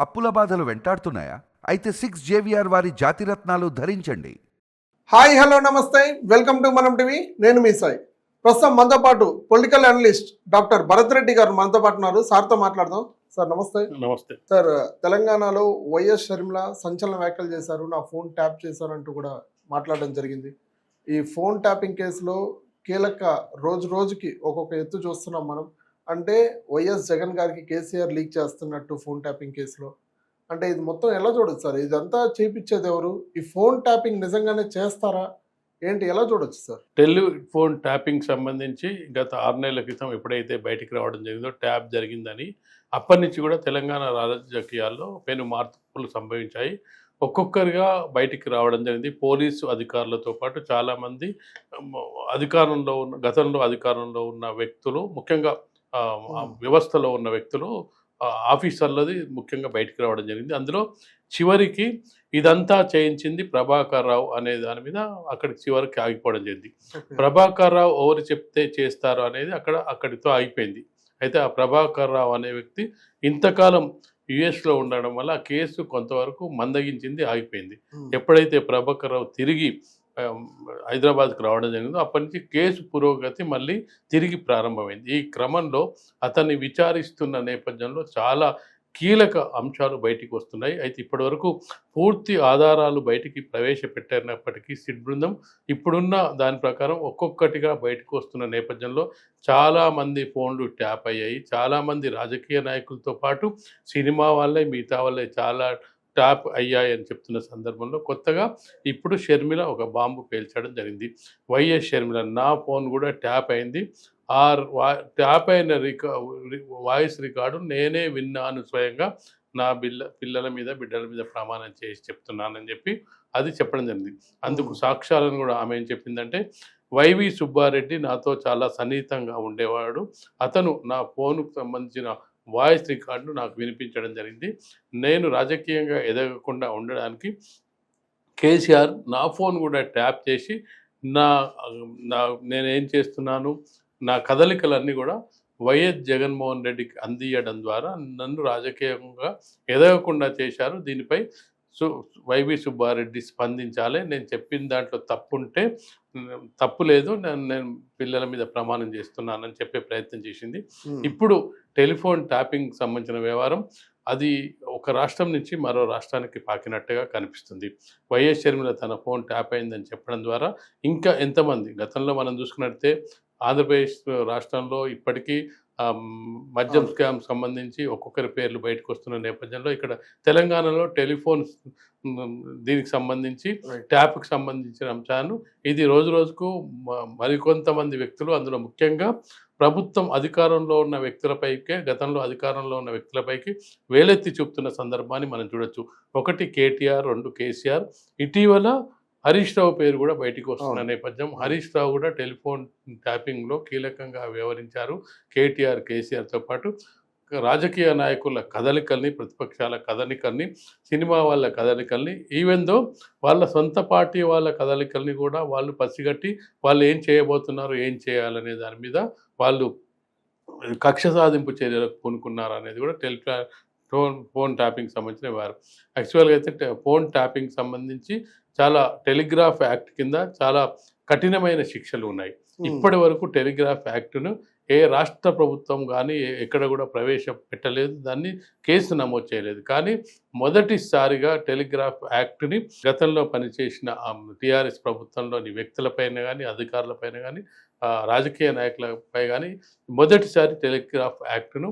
అప్పుల బాధలు వెంటాడుతున్నాయా? అయితే 6 JVR వారి జాతిరత్నాలు ధరించండి. హాయ్ హలో నమస్తే, వెల్కమ్ టు మనం టీవీ. నేను మీ సాయి. ప్రస్తుతం మనతో పాటు political analyst doctor Bharat Reddy గారు మనతో పాటు ఉన్నారు. సార్తో మాట్లాడదాం. సార్ నమస్తే. నమస్తే సార్, తెలంగాణలో వైఎస్ షర్మిల సంచలన వ్యాఖ్యలు చేశారు. నా ఫోన్ ట్యాప్ చేశారంటూ కూడా మాట్లాడడం జరిగింది. ఈ ఫోన్ ట్యాపింగ్ కేసులో కీలక రోజు రోజుకి ఒక్కొక్క ఎత్తు చూస్తున్నాం మనం. అంటే వైఎస్ జగన్ గారికి కేసీఆర్ లీక్ చేస్తున్నట్టు ఫోన్ ట్యాపింగ్ కేసులో. అంటే ఇది మొత్తం ఎలా చూడొచ్చు సార్? ఇదంతా చేపించేది ఎవరు? ఈ ఫోన్ ట్యాపింగ్ నిజంగానే చేస్తారా ఏంటి, ఎలా చూడొచ్చు సార్? టెలిఫోన్ ట్యాపింగ్ సంబంధించి గత 6 నెలల క్రితం ఎప్పుడైతే బయటికి రావడం జరిగిందో, ట్యాప్ జరిగిందని, అప్పటి నుంచి కూడా తెలంగాణ రాజకీయాల్లో పెను మార్పులు సంభవించాయి. ఒక్కొక్కరిగా బయటికి రావడం జరిగింది. పోలీసు అధికారులతో పాటు చాలామంది అధికారంలో ఉన్న గతంలో అధికారంలో ఉన్న వ్యక్తులు, ముఖ్యంగా వ్యవస్థలో ఉన్న వ్యక్తులు, ఆఫీసర్లది ముఖ్యంగా బయటికి రావడం జరిగింది. అందులో చివరికి ఇదంతా చేయించింది ప్రభాకర్ రావు అనే దాని మీద అక్కడికి చివరికి ఆగిపోవడం జరిగింది. ప్రభాకర్ రావు ఎవరు చెప్తే చేస్తారు అనేది అక్కడితో ఆగిపోయింది. అయితే ఆ ప్రభాకర్ రావు అనే వ్యక్తి ఇంతకాలం యుఎస్లో ఉండడం వల్ల ఆ కేసు కొంతవరకు మందగించింది, ఆగిపోయింది. ఎప్పుడైతే ప్రభాకర్ రావు తిరిగి హైదరాబాద్కు రావడం జరిగిందో అప్పటి నుంచి కేసు పురోగతి మళ్ళీ తిరిగి ప్రారంభమైంది. ఈ క్రమంలో అతన్ని విచారిస్తున్న నేపథ్యంలో చాలా కీలక అంశాలు బయటికి వస్తున్నాయి. అయితే ఇప్పటివరకు పూర్తి ఆధారాలు బయటికి ప్రవేశపెట్టినప్పటికీ సిట్ బృందం ఇప్పుడున్న దాని ప్రకారం ఒక్కొక్కటిగా బయటకు వస్తున్న నేపథ్యంలో చాలామంది ఫోన్లు ట్యాప్ అయ్యాయి. చాలామంది రాజకీయ నాయకులతో పాటు సినిమా వాళ్ళే, మిగతా వాళ్ళే చాలా ట్యాప్ అయ్యాయని చెప్తున్న సందర్భంలో కొత్తగా ఇప్పుడు షర్మిల ఒక బాంబు పేల్చడం జరిగింది. వైఎస్ షర్మిల నా ఫోన్ కూడా ట్యాప్ అయింది, ట్యాప్ అయిన వాయిస్ రికార్డు నేనే విన్నాను, స్వయంగా నా పిల్లల మీద బిడ్డల మీద ప్రమాణం చేసి చెప్తున్నానని చెప్పి అది చెప్పడం జరిగింది. అందుకు సాక్ష్యాలను కూడా ఆమె ఏం చెప్పిందంటే, వైవి సుబ్బారెడ్డి నాతో చాలా సన్నిహితంగా ఉండేవాడు, అతను నా ఫోన్కు సంబంధించిన వాయిస్ రికార్డు నాకు వినిపించడం జరిగింది. నేను రాజకీయంగా ఎదగకుండా ఉండడానికి కేసీఆర్ నా ఫోన్ కూడా ట్యాప్ చేసి నేనేం చేస్తున్నాను, నా కదలికలన్నీ కూడా వైఎస్ జగన్మోహన్ రెడ్డికి అందియడం ద్వారా నన్ను రాజకీయంగా ఎదగకుండా చేశారు. దీనిపై వైవి సుబ్బారెడ్డి స్పందించాలి, నేను చెప్పిన దాంట్లో తప్పుంటే తప్పు లేదు, నేను పిల్లల మీద ప్రమాణం చేస్తున్నానని చెప్పే ప్రయత్నం చేసింది. ఇప్పుడు టెలిఫోన్ ట్యాపింగ్ సంబంధించిన వ్యవహారం అది ఒక రాష్ట్రం నుంచి మరో రాష్ట్రానికి పాకినట్టుగా కనిపిస్తుంది. వైఎస్ షర్మిల తన ఫోన్ ట్యాప్ అయిందని చెప్పడం ద్వారా ఇంకా ఎంతమంది, గతంలో మనం చూసుకున్నట్టే ఆంధ్రప్రదేశ్ రాష్ట్రంలో ఇప్పటికీ మద్యం స్కామ్ సంబంధించి ఒక్కొక్కరి పేర్లు బయటకు వస్తున్న నేపథ్యంలో ఇక్కడ తెలంగాణలో టెలిఫోన్ దీనికి సంబంధించి ట్యాప్కి సంబంధించిన అంశాలను ఇది రోజు రోజుకు మరికొంతమంది వ్యక్తులు, అందులో ముఖ్యంగా ప్రభుత్వం అధికారంలో ఉన్న వ్యక్తులపైకే, గతంలో అధికారంలో ఉన్న వ్యక్తులపైకి వేలెత్తి చూపుతున్న సందర్భాన్ని మనం చూడొచ్చు. ఒకటి కేటీఆర్, 2 కేసీఆర్. ఇటీవల హరీష్ రావు పేరు కూడా బయటికి వస్తున్న నేపథ్యం. హరీష్ రావు కూడా టెలిఫోన్ ట్యాపింగ్లో కీలకంగా వ్యవహరించారు. కేటీఆర్, కేసీఆర్తో పాటు రాజకీయ నాయకుల కదలికల్ని, ప్రతిపక్షాల కదలికల్ని, సినిమా వాళ్ళ కదలికల్ని, ఈవెన్ దో వాళ్ళ సొంత పార్టీ వాళ్ళ కదలికల్ని కూడా వాళ్ళు పసిగట్టి వాళ్ళు ఏం చేయబోతున్నారు, ఏం చేయాలనే దాని మీద వాళ్ళు కక్ష సాధింపు చర్యలకు పూనుకున్నారు అనేది కూడా ఫోన్ ట్యాపింగ్ సంబంధించిన వారు. యాక్చువల్గా అయితే ఫోన్ ట్యాపింగ్ సంబంధించి చాలా టెలిగ్రాఫ్ యాక్ట్ కింద చాలా కఠినమైన శిక్షలు ఉన్నాయి. ఇప్పటి వరకు టెలిగ్రాఫ్ యాక్ట్ను ఏ రాష్ట్ర ప్రభుత్వం కానీ ఎక్కడ కూడా ప్రవేశపెట్టలేదు, దాన్ని కేసు నమోదు చేయలేదు. కానీ మొదటిసారిగా టెలిగ్రాఫ్ యాక్ట్ని గతంలో పనిచేసిన టీఆర్ఎస్ ప్రభుత్వంలోని వ్యక్తులపైన కానీ, అధికారులపైన కానీ, రాజకీయ నాయకులపై కానీ మొదటిసారి టెలిగ్రాఫ్ యాక్ట్ను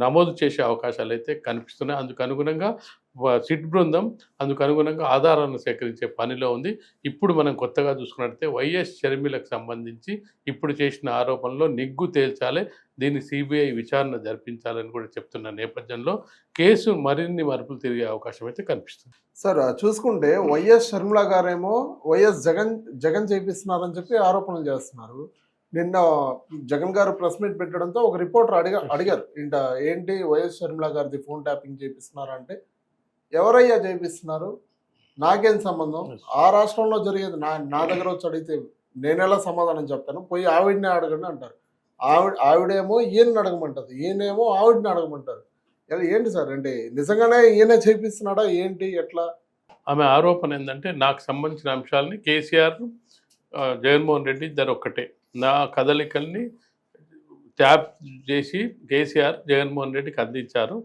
నమోదు చేసే అవకాశాలు అయితే కనిపిస్తున్నాయి. అందుకు అనుగుణంగా సిట్ బృందం అందుకు అనుగుణంగా ఆధారాలను సేకరించే పనిలో ఉంది. ఇప్పుడు మనం కొత్తగా చూసుకున్నట్లయితే వైఎస్ షర్మిలకు సంబంధించి ఇప్పుడు చేసిన ఆరోపణలో నిగ్గు తేల్చాలి, దీన్ని సిబిఐ విచారణ జరిపించాలని కూడా చెప్తున్న నేపథ్యంలో కేసు మరిన్ని మలుపులు తిరిగే అవకాశం అయితే కనిపిస్తుంది. సార్, చూసుకుంటే వైఎస్ షర్మిల గారేమో వైఎస్ జగన్ చేపిస్తున్నారని చెప్పి ఆరోపణలు చేస్తున్నారు. నిన్న జగన్ గారు ప్రెస్ మీట్ పెట్టడంతో ఒక రిపోర్టర్ అడిగారు ఏంటి వైఎస్ షర్మిల గారిది ఫోన్ ట్యాపింగ్ చేపిస్తున్నారంటే, ఎవరయ్యా చేపిస్తున్నారు, నాకేం సంబంధం, ఆ రాష్ట్రంలో జరిగేది నా దగ్గర వచ్చి అడిగితే నేనెలా సమాధానం చెప్తాను, పోయి ఆవిడనే అడగండి అంటారు. ఆవిడేమో ఈయన్ని అడగమంటారు, ఈయనేమో ఆవిడని అడగమంటారు. ఏంటి సార్ అంటే నిజంగానే ఈయన చేపిస్తున్నాడా ఏంటి ఎట్లా? ఆమె ఆరోపణ ఏంటంటే నాకు సంబంధించిన అంశాలని కేసీఆర్ జగన్మోహన్ రెడ్డి ఇద్దరు ఒక్కటే. నా కదలికల్ని ట్యాప్ చేసి కేసీఆర్ జగన్మోహన్ రెడ్డికి అందించారు.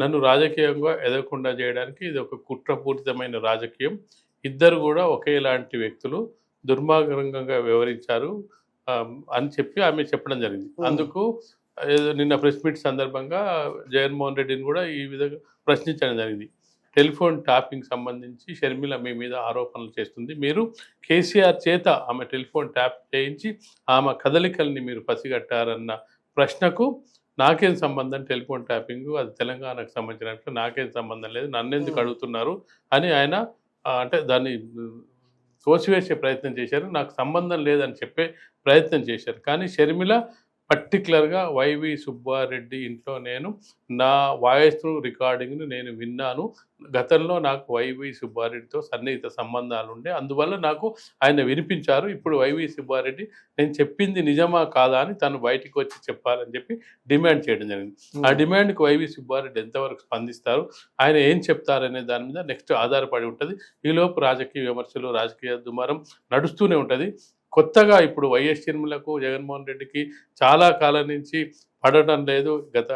నన్ను రాజకీయంగా ఎదగకుండా చేయడానికి ఇది ఒక కుట్రపూరితమైన రాజకీయం. ఇద్దరు కూడా ఒకేలాంటి వ్యక్తులు, దుర్మార్గంగా వ్యవహరించారు అని చెప్పి ఆమె చెప్పడం జరిగింది. అందుకు నిన్న ప్రెస్ మీట్ సందర్భంగా జగన్మోహన్ రెడ్డిని కూడా ఈ విధంగా ప్రశ్నించడం జరిగింది. టెలిఫోన్ ట్యాపింగ్ సంబంధించి షర్మిల మీ మీద ఆరోపణలు చేస్తుంది. మీరు కేసీఆర్ చేత ఆమె టెలిఫోన్ ట్యాప్ చేయించి ఆమె కదలికల్ని మీరు పసిగట్టారన్న ప్రశ్నకు నాకేం సంబంధం, టెలిఫోన్ ట్యాపింగ్ అది తెలంగాణకు సంబంధించినట్లు నాకేం సంబంధం లేదు, నన్నెందుకు అడుగుతున్నారు అని ఆయన అంటే దాన్ని తోసివేసే ప్రయత్నం చేశారు. నాకు సంబంధం లేదని చెప్పే ప్రయత్నం చేశారు. కానీ షర్మిల పర్టికులర్గా వైవి సుబ్బారెడ్డి ఇంట్లో నేను నా వాయిస్ రికార్డింగ్ను నేను విన్నాను. గతంలో నాకు వైవి సుబ్బారెడ్డితో సన్నిహిత సంబంధాలు ఉండే, అందువల్ల నాకు ఆయన వినిపించారు. ఇప్పుడు వైవి సుబ్బారెడ్డి నేను చెప్పింది నిజమా కాదా అని తను బయటికి వచ్చి చెప్పాలని చెప్పి డిమాండ్ చేయడం జరిగింది. ఆ డిమాండ్కి వైవి సుబ్బారెడ్డి ఎంతవరకు స్పందిస్తారు, ఆయన ఏం చెప్తారనే దాని మీద నెక్స్ట్ ఆధారపడి ఉంటుంది. ఈలోపు రాజకీయ విమర్శలు, రాజకీయ దుమారం నడుస్తూనే ఉంటుంది. కొత్తగా ఇప్పుడు వైఎస్ షర్మిలకు జగన్మోహన్ రెడ్డికి చాలా కాలం నుంచి పడటం లేదు. గత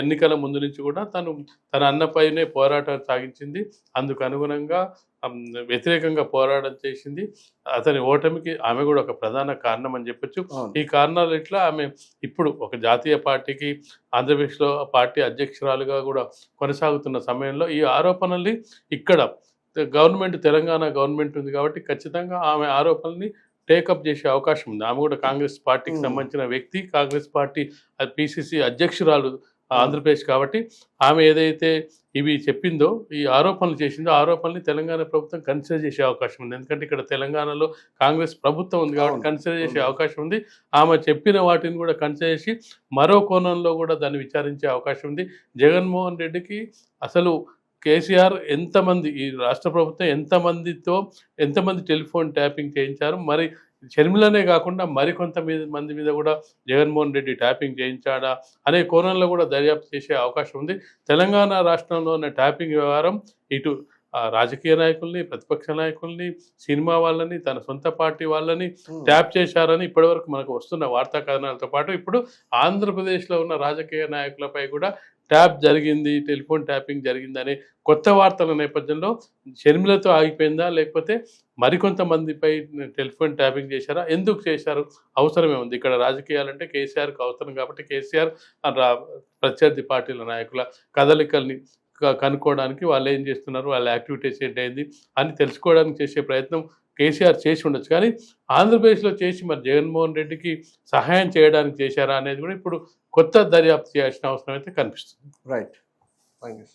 ఎన్నికల ముందు నుంచి కూడా తన అన్నపైనే పోరాటం సాగించింది. అందుకు అనుగుణంగా వ్యతిరేకంగా పోరాటం చేసింది. అతని ఓటమికి ఆమె కూడా ఒక ప్రధాన కారణం అని చెప్పొచ్చు. ఈ కారణాలు ఇట్లా ఆమె ఇప్పుడు ఒక జాతీయ పార్టీకి ఆంధ్రప్రదేశ్లో పార్టీ అధ్యక్షురాలుగా కూడా కొనసాగుతున్న సమయంలో ఈ ఆరోపణల్ని ఇక్కడ గవర్నమెంట్ తెలంగాణ గవర్నమెంట్ ఉంది కాబట్టి ఖచ్చితంగా ఆమె ఆరోపణల్ని టేకప్ చేసే అవకాశం ఉంది. ఆమె కూడా కాంగ్రెస్ పార్టీకి సంబంధించిన వ్యక్తి, కాంగ్రెస్ పార్టీ పిసిసి అధ్యక్షురాలు ఆంధ్రప్రదేశ్ కాబట్టి ఆమె ఏదైతే ఇవి చెప్పిందో, ఈ ఆరోపణలు చేసిందో ఆరోపణల్ని తెలంగాణ ప్రభుత్వం కన్సిడర్ చేసే అవకాశం ఉంది. ఎందుకంటే ఇక్కడ తెలంగాణలో కాంగ్రెస్ ప్రభుత్వం ఉంది కాబట్టి కన్సిడర్ చేసే అవకాశం ఉంది. ఆమె చెప్పిన వాటిని కూడా కన్సిడర్ చేసి మరో కోణంలో కూడా దాన్ని విచారించే అవకాశం ఉంది. జగన్మోహన్ రెడ్డికి అసలు కేసీఆర్ ఎంతమంది, ఈ రాష్ట్ర ప్రభుత్వం ఎంతమంది టెలిఫోన్ ట్యాపింగ్ చేయించారు, మరి షర్మిలనే కాకుండా మరికొంత మంది మీద కూడా జగన్మోహన్ రెడ్డి ట్యాపింగ్ చేయించాడా అనే కోణంలో కూడా దర్యాప్తు చేసే అవకాశం ఉంది. తెలంగాణ రాష్ట్రంలో ఉన్న ట్యాపింగ్ వ్యవహారం ఇటు రాజకీయ నాయకుల్ని, ప్రతిపక్ష నాయకుల్ని, సినిమా వాళ్ళని, తన సొంత పార్టీ వాళ్ళని ట్యాప్ చేశారని ఇప్పటివరకు మనకు వస్తున్న వార్తా కథనాలతో పాటు ఇప్పుడు ఆంధ్రప్రదేశ్లో ఉన్న రాజకీయ నాయకులపై కూడా ట్యాప్ జరిగింది, టెలిఫోన్ ట్యాపింగ్ జరిగిందనే కొత్త వార్తల నేపథ్యంలో షర్మిలతో ఆగిపోయిందా, లేకపోతే మరికొంతమందిపై టెలిఫోన్ ట్యాపింగ్ చేశారా, ఎందుకు చేశారు, అవసరమే ఉంది. ఇక్కడ రాజకీయాలంటే కేసీఆర్కి అవసరం కాబట్టి కేసీఆర్ ప్రత్యర్థి పార్టీల నాయకుల కదలికల్ని కనుక్కోవడానికి వాళ్ళు ఏం చేస్తున్నారు, వాళ్ళ యాక్టివిటీస్ ఏంటైంది అని తెలుసుకోవడానికి చేసే ప్రయత్నం కేసీఆర్ చేసి ఉండొచ్చు. కానీ ఆంధ్రప్రదేశ్లో చేసి మరి జగన్మోహన్ రెడ్డికి సహాయం చేయడానికి చేశారా అనేది కూడా ఇప్పుడు కొత్త దర్యాప్తు చేయాల్సిన అవసరం అయితే కనిపిస్తుంది. Right, thank you.